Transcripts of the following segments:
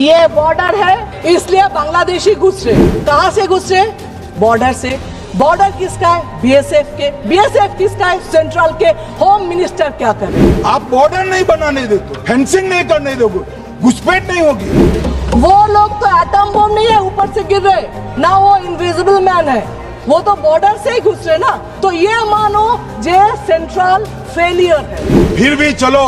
ये बॉर्डर है इसलिए बांग्लादेशी घुस रहे। कहां से घुस रहे? बॉर्डर से। बॉर्डर किसका है? बीएसएफ के। बीएसएफ किसका है? सेंट्रल के। होम मिनिस्टर क्या कर रहे हैं? आप बॉर्डर नहीं बनाने देते, फेंसिंग नहीं करने दोगे, घुसपैठ नहीं होगी। वो लोग तो एटम बम नहीं है ऊपर से गिर रहे ना, वो इनविजिबल मैन है, वो तो बॉर्डर से ही घुस रहे ना। तो ये मानो जे सेंट्रल फेलियर है। फिर भी चलो,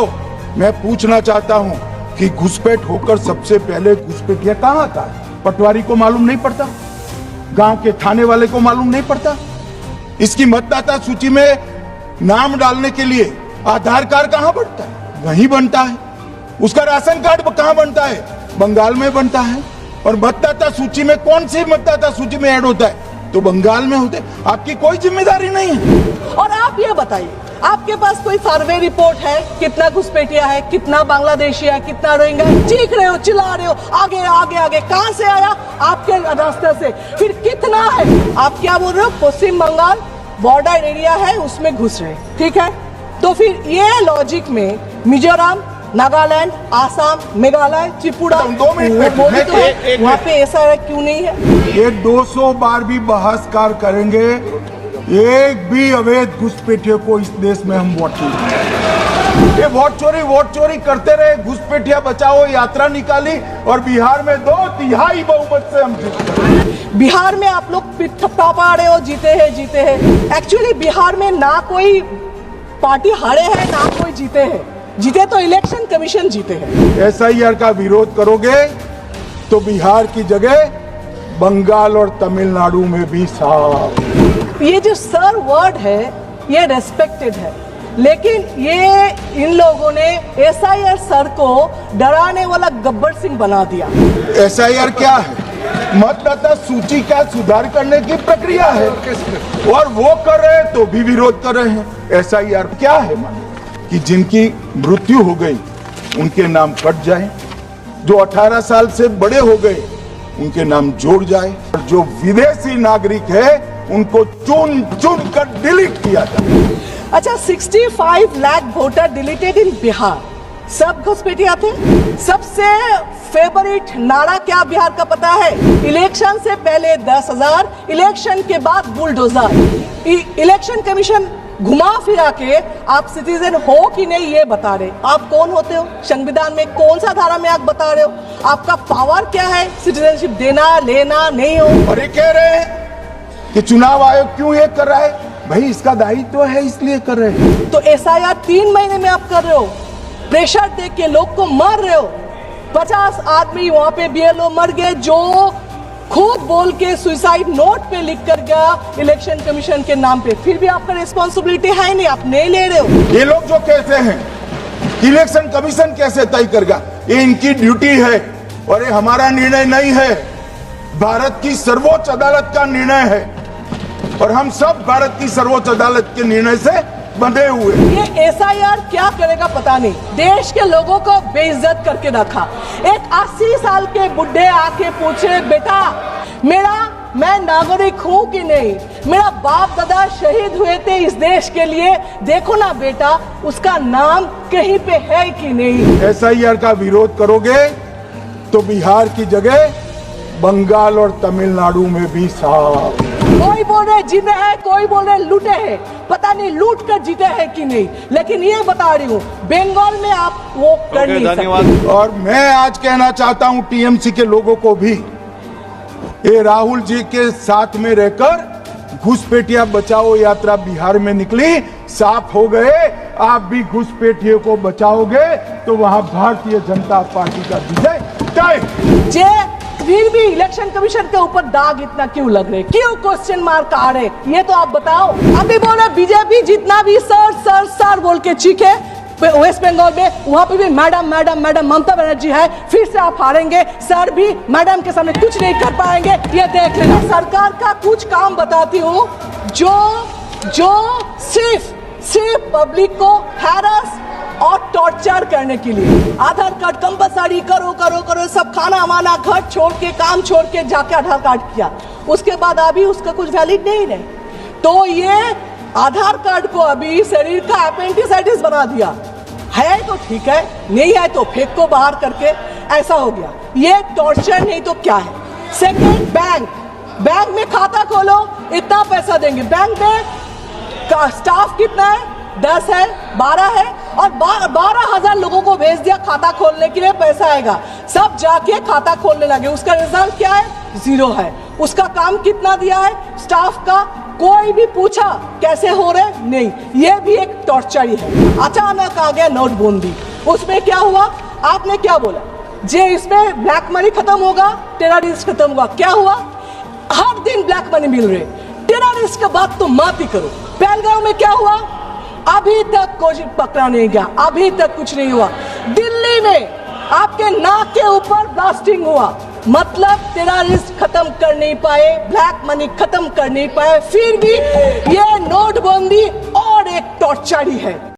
मैं पूछना चाहता हूँ कि घुसपैठ होकर सबसे पहले घुसपैठिया कहाँ था? पटवारी को मालूम नहीं पड़ता? गांव के थाने वाले को मालूम नहीं पड़ता? इसकी मतदाता सूची में नाम डालने के लिए आधार कार्ड कहाँ बनता है? वहीं बनता है। उसका राशन कार्ड कहाँ बनता है? बंगाल में बनता है। और मतदाता सूची में कौन सी मतदाता सूची में ऐड होता है? तो बंगाल में होते। आपकी कोई जिम्मेदारी नहीं है। और आप ये बताइए, आपके पास कोई सर्वे रिपोर्ट है कितना घुसपैठिया है, कितना बांग्लादेशी है, कितना रोहिंग्या? चीख रहे हो, चिल्ला रहे हो, आगे आगे आगे। कहां से आया? आपके रास्ते से। फिर कितना है? आप क्या बोल रहे हो? पश्चिम बंगाल बॉर्डर एरिया है उसमें घुस रहे, ठीक है। तो फिर ये लॉजिक में मिजोरम, नागालैंड, आसाम, मेघालय, त्रिपुरा, वहाँ पे ऐसा क्यों नहीं है? ये 200 बार भी बहसकार करेंगे, एक भी अवैध घुसपैठियों को इस देश में हम वोट नहीं। ये वोट चोरी करते रहे, घुसपैठिया बचाओ यात्रा निकाली और बिहार में 2/3 बहुमत से हम जीते। बिहार में आप लोग थप्पा रहे हो, जीते हैं। एक्चुअली बिहार में ना कोई पार्टी हारे है ना कोई जीते हैं। जीते तो इलेक्शन कमीशन जीते हैं। एसआईआर का विरोध करोगे तो बिहार की जगह बंगाल और तमिलनाडु में भी साफ। ये जो सर वर्ड है ये रेस्पेक्टेड है, लेकिन ये इन लोगों ने एसआईआर सर को डराने वाला गब्बर सिंह बना दिया। एसआईआर क्या है? मतदाता सूची का सुधार करने की प्रक्रिया है और वो कर रहे हैं तो भी विरोध कर रहे हैं। एसआईआर क्या है? कि जिनकी मृत्यु हो गई उनके नाम कट जाए, जो 18 साल से बड़े हो गए उनके नाम जोड़ जाए, और जो विदेशी नागरिक है उनको चुन कर डिलीट किया जाए। अच्छा, 65 लाख वोटर डिलीटेड इन बिहार। सब घुसपैठिया थे। सबसे फेवरेट नारा क्या बिहार का पता है? इलेक्शन से पहले 10,000, इलेक्शन के बाद बुलडोजर। इलेक्शन कमीशन घुमा फिरा के आप सिटीजन हो कि नहीं ये बता रहे। आप कौन होते हो? संविधान में कौन सा धारा में आप बता रहे हो? आपका पावर क्या है? सिटीजनशिप देना लेना नहीं हो। और ये कह रहे हैं कि चुनाव आयोग क्यों ये कर रहा है? भाई इसका दायित्व है इसलिए कर रहे हैं। तो एसआईआर 3 महीने में आप कर रहे हो, प्रेशर दे के लोग को मार रहे हो। 50 आदमी वहां पे बीएलओ मर गए जो खुद बोल के सुसाइड नोट पे लिख कर गया इलेक्शन कमीशन के नाम पे। फिर भी आपका रिस्पॉन्सिबिलिटी है नहीं, आप नहीं ले रहे हो। ये लोग जो कहते हैं इलेक्शन कमीशन कैसे तय करेगा, ये इनकी ड्यूटी है और ये हमारा निर्णय नहीं है, भारत की सर्वोच्च अदालत का निर्णय है और हम सब भारत की सर्वोच्च अदालत के निर्णय से बंधे हुए। ये एसआईआर क्या करेगा पता नहीं, देश के लोगों को बेइज्जत करके रखा। एक 80 साल के बुढ़े आके पूछे, बेटा मैं नागरिक हूँ कि नहीं? मेरा बाप दादा शहीद हुए थे इस देश के लिए, देखो ना बेटा उसका नाम कहीं पे है कि नहीं? एसआईआर का विरोध करोगे तो बिहार की जगह बंगाल और तमिलनाडु में भी साफ। कोई बोल रहे जीते हैं, कोई बोल रहे लूटे हैं, पता नहीं लूट कर जीते हैं कि नहीं, लेकिन ये बता रही हूँ बंगाल में आप वो कर नहीं सकते। और मैं आज कहना चाहता हूँ टीएमसी के लोगों को भी, ये राहुल जी के साथ में रहकर घुसपैठिया बचाओ यात्रा बिहार में निकली, साफ हो गए। आप भी घुसपैठियों को बचाओगे तो वहां भारतीय जनता पार्टी का विजय तय। फिर भी इलेक्शन कमीशन के ऊपर दाग इतना क्यों लग रहे? क्यों क्वेश्चन मार्क आ रहे? ये तो आप बताओ। अभी बोले बीजेपी जितना भी सर बोल के चीखे वेस्ट बंगाल में, वहां पे भी मैडम ममता बनर्जी है, फिर से आप हारेंगे। सर भी मैडम के सामने कुछ नहीं कर पाएंगे, ये देख लेना। सरकार का कुछ काम बताती हूँ जो सिर्फ पब्लिक को हैरस और टॉर्चर करने के लिए। आधार कार्ड कंपलसरी करो, सब खाना वाना घर छोड़ के काम छोड़ के जाके आधार कार्ड किया, उसके बाद अभी उसका कुछ वैलिड नहीं रहे। तो ये आधार कार्ड को अभी शरीर का अपेंडिसाइटिस बना दिया है। तो ठीक है, नहीं है तो फेंक को बाहर करके। ऐसा हो गया। ये टॉर्चर नहीं तो क्या है। सेकंड, बैंक में खाता खोलो, इतना पैसा देंगे। बैंक में का स्टाफ कितना है? 10 है, 12 है, और 12,000 लोगों को भेज दिया खाता खोलने के लिए, पैसा आएगा। सब जाके खाता खोलने लगे, उसका रिजल्ट क्या है? 0 है। उसका काम कितना दिया है स्टाफ का? कोई भी पूछा कैसे हो रहे? नहीं। ये भी एक टॉर्चर ही है। अचानक आ गया नोटबंदी, उसमें क्या हुआ? आपने क्या बोला? जे इसमें ब्लैक मनी खत्म होगा, टेररिस्ट खत्म होगा। क्या हुआ? हर दिन ब्लैक मनी मिल रहे। टेररिस्ट का बात तो मत ही करो। पहलगाम में क्या हुआ? अभी तक कोई पकड़ा नहीं गया, अभी तक कुछ नहीं हुआ। दिल्ली में आपके नाक के ऊपर ब्लास्टिंग हुआ, मतलब टेररिस्ट खत्म कर नहीं पाए, ब्लैक मनी खत्म कर नहीं पाए। फिर भी ये नोटबंदी और एक टॉर्चर ही है।